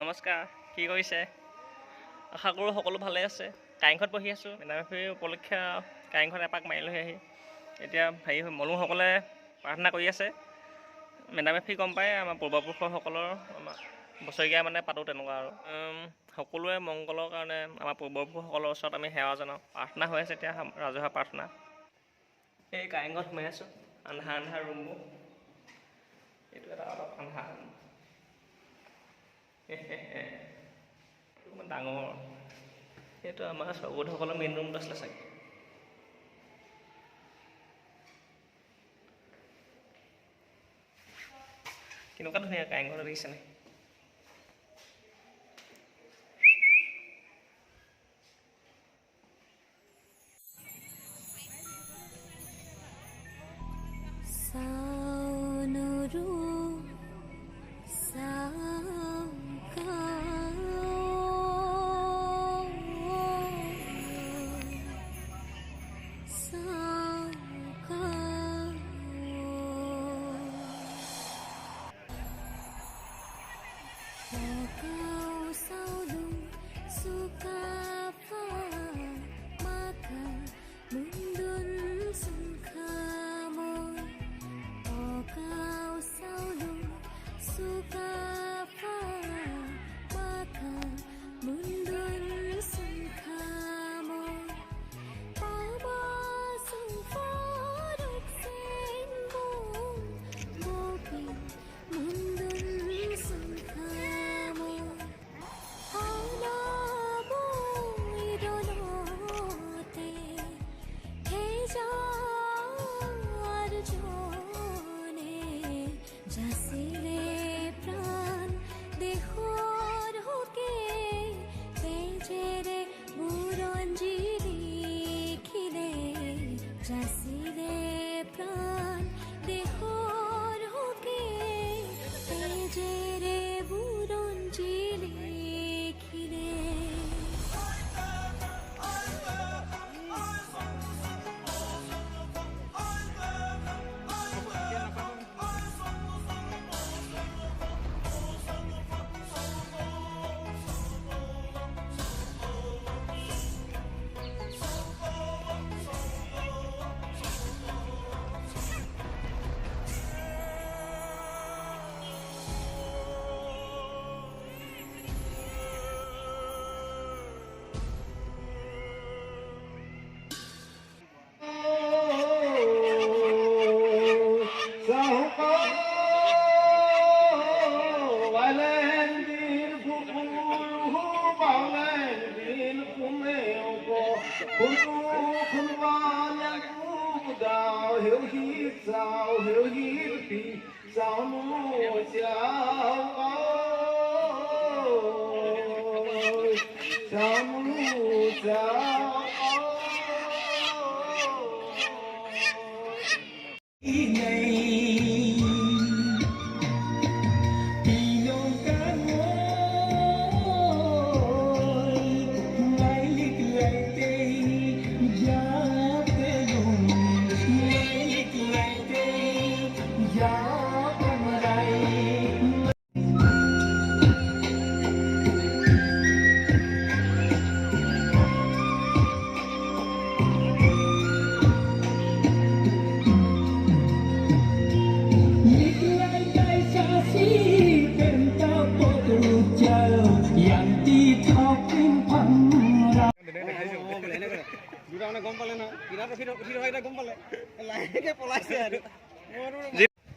নমস্কাৰ, কি কৰিছে? আশা কৰোঁ সকলো ভালে আছে। কাৰেংঘৰত বহি আছোঁ, মেডাম-মেফি উপলক্ষে কাৰেংঘৰত এপাক মাৰিলোহি আহি। এতিয়া মনুসকলে প্ৰাৰ্থনা কৰি আছে। মেডাম-মেফি গম পায়, আমাৰ পূৰ্বপুৰুষসকলৰ বছৰীয়া পাতোঁ তেনেকুৱা আৰু সকলোৱে মংগলৰ কাৰণে আমাৰ পূৰ্বপুৰুষসকলৰ ওচৰত আমি সেৱা জনাওঁ। প্ৰাৰ্থনা হৈ আছে এতিয়া, ৰাজহুৱা প্ৰাৰ্থনা। এই কাৰেংঘৰত সোমাই আছোঁ, আন্ধাৰ আন্ধাৰ ৰুমবোৰ। এইটো এটা অলপ আন্ধাৰ ডাঙৰ। সেইটো আমাৰ স্বগোধসকলৰ মেইন ৰুমটো আছিলে চাগে। কেনেকুৱা ধুনীয়া কাৰেংঘৰটো দেখিছেনে?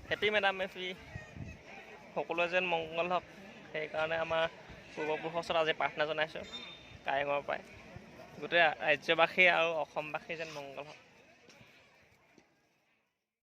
হেপী মেডাম-মেফি সকলোৱে যেন মংগল হওক, সেইকাৰণে আমাৰ পূৰ্বপুৰুষৰ ওচৰত আজি প্ৰাৰ্থনা জনাইছোঁ কাৰেঙৰ পৰাই। গোটেই ৰাজ্যবাসী আৰু অসমবাসী যেন মংগল হওক।